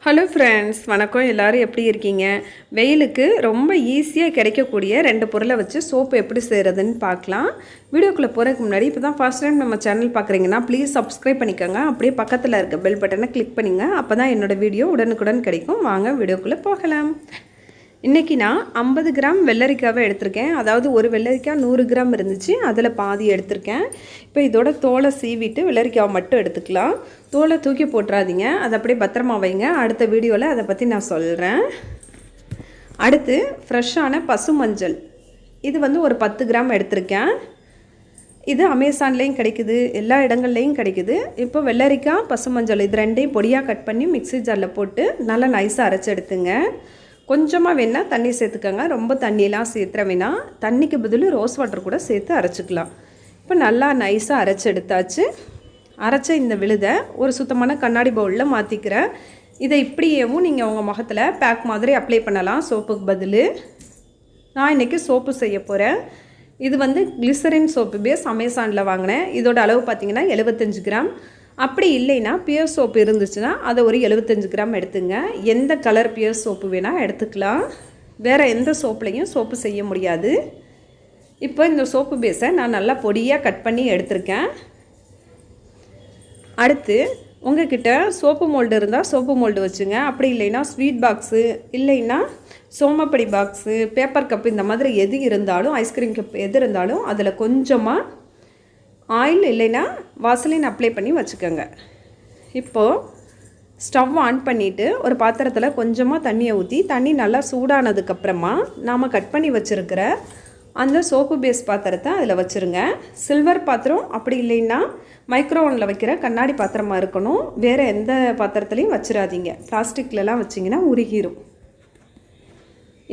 Hello friends, வணக்கம். எல்லோரும் எப்படி இருக்கீங்க? வெயிலுக்கு ரொம்ப ஈஸியாக கிடைக்கக்கூடிய 2 பொருளை வச்சு சோப்பு எப்படி செய்கிறதுன்னு பார்க்கலாம். வீடியோக்குள்ளே போகிறதுக்கு முன்னாடி இப்போ தான் ஃபர்ஸ்ட் டைம் நம்ம சேனல் பார்க்குறீங்கன்னா ப்ளீஸ் சப்ஸ்கிரைப் பண்ணிக்கோங்க. அப்படியே பக்கத்தில் இருக்க பெல் பட்டனை கிளிக் பண்ணிங்க. அப்போ தான் என்னோடய வீடியோ உடனுக்குடன் கிடைக்கும். வாங்க வீடியோக்குள்ளே போகலாம். இன்றைக்கி நான் 50 கிராம் வெள்ளரிக்காவை எடுத்திருக்கேன். அதாவது ஒரு வெள்ளரிக்காய் 100 கிராம் இருந்துச்சு, அதில் பாதி எடுத்திருக்கேன். இப்போ இதோட தோலை சீவிட்டு வெள்ளரிக்காவை மட்டும் எடுத்துக்கலாம். தோலை தூக்கி போட்டுறாதீங்க, அதை அப்படியே பத்திரமா வைங்க. அடுத்த வீடியோவில் அதை பற்றி நான் சொல்கிறேன். அடுத்து ஃப்ரெஷ்ஷான பசு மஞ்சள், இது ஒரு 10 கிராம் எடுத்திருக்கேன். இது அமேசான்லேயும் கிடைக்குது, எல்லா இடங்கள்லேயும் கிடைக்குது. இப்போ வெள்ளரிக்காய் பசு மஞ்சள் இது ரெண்டையும் பொடியாக கட் பண்ணி மிக்ஸி ஜாரில் போட்டு நல்லா நைஸாக அரைச்சி எடுத்துங்க. கொஞ்சமாக வேணால் தண்ணி சேர்த்துக்கோங்க, ரொம்ப தண்ணியெலாம் சேர்த்துற வேணாம். தண்ணிக்கு பதில் ரோஸ் வாட்டர் கூட சேர்த்து அரைச்சிக்கலாம். இப்போ நல்லா நைஸாக அரைச்சி எடுத்தாச்சு. அரைச்ச இந்த விழுதை ஒரு சுத்தமான கண்ணாடி பவுலில் மாற்றிக்கிறேன். இதை இப்படியேவும் நீங்கள் உங்கள் முகத்தில் பேக் மாதிரி அப்ளை பண்ணலாம் சோப்புக்கு பதில். நான் இன்றைக்கி சோப்பு செய்ய போகிறேன். இது கிளிசரின் சோப்பு பேஸ் அமேசானில் வாங்கினேன். இதோட அளவு பார்த்திங்கன்னா 75 கிராம். அப்படி இல்லைன்னா பியர் சோப்பு இருந்துச்சுன்னா அதை ஒரு 75 கிராம் எடுத்துங்க. எந்த கலர் பியர் சோப்பு வேணால் எடுத்துக்கலாம். வேறு எந்த சோப்புலையும் சோப்பு செய்ய முடியாது. இப்போ இந்த சோப்பு பேஸை நான் நல்லா பொடியாக கட் பண்ணி எடுத்திருக்கேன். அடுத்து உங்கள்கிட்ட சோப்பு மோல்டு இருந்தால் சோப்பு மோல்டு வச்சுங்க. அப்படி இல்லைன்னா ஸ்வீட் பாக்ஸு, இல்லைன்னா சோமப்படி பாக்ஸு, பேப்பர் கப்பு, இந்த மாதிரி எது இருந்தாலும், ஐஸ்கிரீம் கப் எது இருந்தாலும் அதில் கொஞ்சமாக ஆயில் இல்லைன்னா வாசலின் அப்ளை பண்ணி வச்சுக்கோங்க. இப்போது ஸ்டவ் ஆன் பண்ணிவிட்டு ஒரு பாத்திரத்தில் கொஞ்சமாக தண்ணியை ஊற்றி, தண்ணி நல்லா சூடானதுக்கப்புறமா நாம் கட் பண்ணி வச்சுருக்கிற அந்த சோப்பு பேஸ் பாத்திரத்தை அதில் வச்சுருங்க. சில்வர் பாத்திரம், அப்படி இல்லைன்னா மைக்ரோவனில் வைக்கிற கண்ணாடி பாத்திரமாக இருக்கணும். வேறு எந்த பாத்திரத்துலையும் வச்சிடாதீங்க. பிளாஸ்டிக்லலாம் வச்சிங்கன்னா உருகிரும்.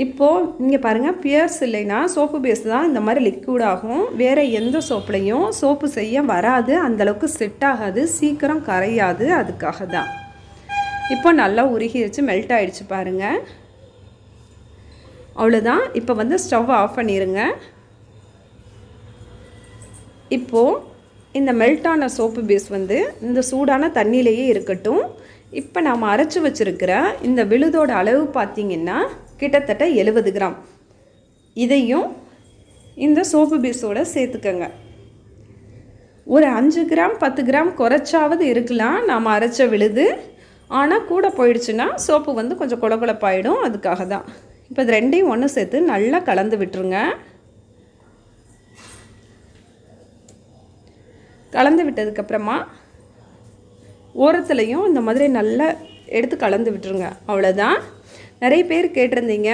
இப்போது இங்கே பாருங்கள், பியர்ஸ் இல்லைன்னா சோப்பு பேஸ் தான் இந்த மாதிரி லிக்விட் ஆகும். வேறு எந்த சோப்புலையும் சோப்பு செய்ய வராது, அந்தளவுக்கு செட் ஆகாது, சீக்கிரம் கரையாது. அதுக்காக தான். இப்போ நல்லா உருகிடுச்சு, மெல்ட் ஆகிடுச்சு பாருங்கள். அவ்வளோதான். இப்போ ஸ்டவ் ஆஃப் பண்ணிடுங்க. இப்போது இந்த மெல்ட்டான சோப்பு பேஸ் இந்த சூடான தண்ணியிலேயே இருக்கட்டும். இப்போ நாம் அரைச்சி வச்சுருக்கிற இந்த விழுதோட அளவு பார்த்திங்கன்னா கிட்டத்தட்ட 70 கிராம். இதையும் இந்த சோப்பு பேஸோடு சேர்த்துக்கங்க. ஒரு 5 கிராம் 10 கிராம் குறைச்சாவது இருக்கலாம் நாம் அரைச்ச விழுது. ஆனால் கூட போயிடுச்சுன்னா சோப்பு கொஞ்சம் கொழகொழப்பாயிடும். அதுக்காக தான். இப்போ இது ரெண்டையும் ஒன்று சேர்த்து நல்லா கலந்து விட்டுருங்க. கலந்து விட்டதுக்கப்புறமா ஓரத்துலையும் இந்த மாதிரி நல்லா எடுத்து கலந்து விட்டுருங்க. அவ்வளோதான். நிறைய பேர் கேட்டிருந்தீங்க,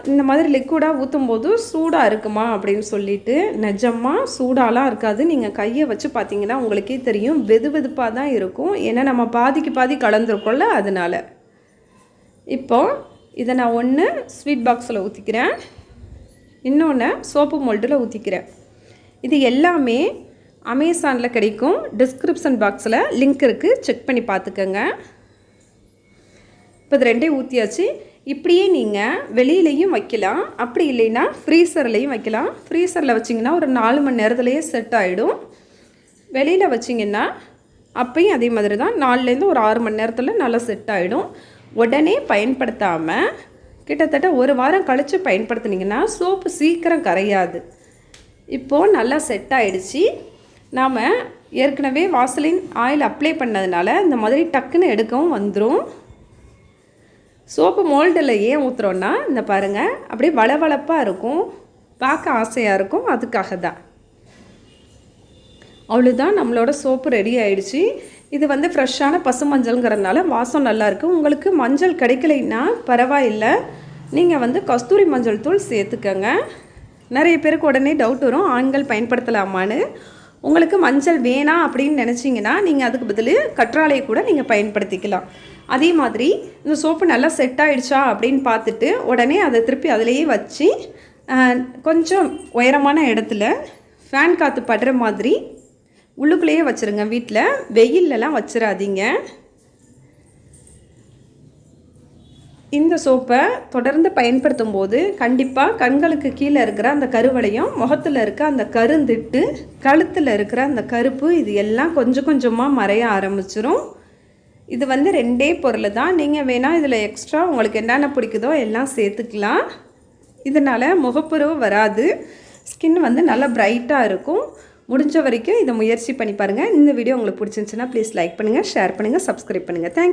இந்த மாதிரி லிக்விடாக ஊற்றும் போது சூடாக இருக்குமா அப்படின்னு சொல்லிட்டு. நிஜமாக சூடாலாம் இருக்காது. நீங்கள் கையை வச்சு பார்த்தீங்கன்னா உங்களுக்கே தெரியும், வெது வெதுப்பாக தான் இருக்கும். ஏன்னா நம்ம பாதிக்கு பாதி கலந்துருக்கோம்ல, அதனால். இப்போது இதை நான் ஒன்று ஸ்வீட் பாக்ஸில் ஊற்றிக்கிறேன், இன்னொன்று சோப்பு மோல்டில் ஊற்றிக்கிறேன். இது எல்லாமே அமேசானில் கிடைக்கும். டிஸ்கிரிப்ஷன் பாக்ஸில் லிங்க் இருக்குது, செக் பண்ணி பார்த்துக்கோங்க. இப்போ இது ரெண்டையும் ஊற்றியாச்சு. இப்படியே நீங்கள் வெளியிலையும் வைக்கலாம், அப்படி இல்லைன்னா ஃப்ரீசர்லேயும் வைக்கலாம். ஃப்ரீசரில் வச்சிங்கன்னா ஒரு 4 மணி நேரத்துலேயே செட் ஆகிடும். வெளியில் வச்சிங்கன்னா அப்பையும் அதே மாதிரி தான், 4லேருந்து ஒரு 6 மணி நேரத்தில் நல்லா செட் ஆகிடும். உடனே பயன்படுத்தாமல் கிட்டத்தட்ட ஒரு வாரம் கழித்து பயன்படுத்தினீங்கன்னா சோப்பு சீக்கிரம் கரையாது. இப்போது நல்லா செட் ஆகிடுச்சு. நாம் ஏற்கனவே வாசலின் ஆயில் அப்ளை பண்ணதுனால இந்த மாதிரி டக்குன்னு எடுக்கவும் வந்துடும். சோப்பு மோல்டில் ஏன் ஊற்றுறோன்னா, இந்த பாருங்கள், அப்படியே வளவளப்பாக இருக்கும், பார்க்க ஆசையாக இருக்கும். அதுக்காக தான். அவ்வளோதான், நம்மளோட சோப்பு ரெடி ஆகிடுச்சு. இது ஃப்ரெஷ்ஷான பசு மஞ்சள்ங்கிறதுனால வாசம் நல்லாயிருக்கும். உங்களுக்கு மஞ்சள் கிடைக்கலைன்னா பரவாயில்லை, நீங்கள் கஸ்தூரி மஞ்சள் தூள் சேர்த்துக்கங்க. நிறைய பேருக்கு உடனே டவுட் வரும், ஆண்கள் பயன்படுத்தலாமான்னு. உங்களுக்கு மஞ்சள் வேணாம் அப்படின்னு நினச்சிங்கன்னா நீங்கள் அதுக்கு பதில் கற்றாழையை கூட நீங்கள் பயன்படுத்திக்கலாம். அதே மாதிரி இந்த சோப்பு நல்லா செட் ஆகிடுச்சா அப்படின்னு பார்த்துட்டு உடனே அதை திருப்பி அதிலேயே வச்சு கொஞ்சம் உயரமான இடத்துல ஃபேன் காற்று படுற மாதிரி உள்ளுக்குள்ளேயே வச்சுருங்க. வீட்டில் வெயிலெலாம் வச்சிடாதீங்க. இந்த சோப்பை தொடர்ந்து பயன்படுத்தும் போது கண்டிப்பாக கண்களுக்கு கீழே இருக்கிற அந்த கருவளையம், முகத்தில் இருக்க அந்த கருந்திட்டு, கழுத்தில் இருக்கிற அந்த கருப்பு, இது எல்லாம் கொஞ்சம் கொஞ்சமாக மறைய ஆரம்பிச்சிரும். இது வந்து 2 பொருள் தான். நீங்கள் வேணால் இதில் எக்ஸ்ட்ரா உங்களுக்கு என்னென்ன பிடிக்குதோ எல்லாம் சேர்த்துக்கலாம். இதனால் முகப்பருவு வராது, ஸ்கின் வந்து நல்லா பிரைட்டாக இருக்கும். முடிஞ்ச வரைக்கும் இதை முயற்சி பண்ணி பாருங்கள். இந்த வீடியோ உங்களுக்கு பிடிச்சிருந்துச்சுன்னா ப்ளீஸ் லைக் பண்ணுங்கள், ஷேர் பண்ணுங்கள், சப்ஸ்கிரைப் பண்ணுங்கள். தேங்க்யூ.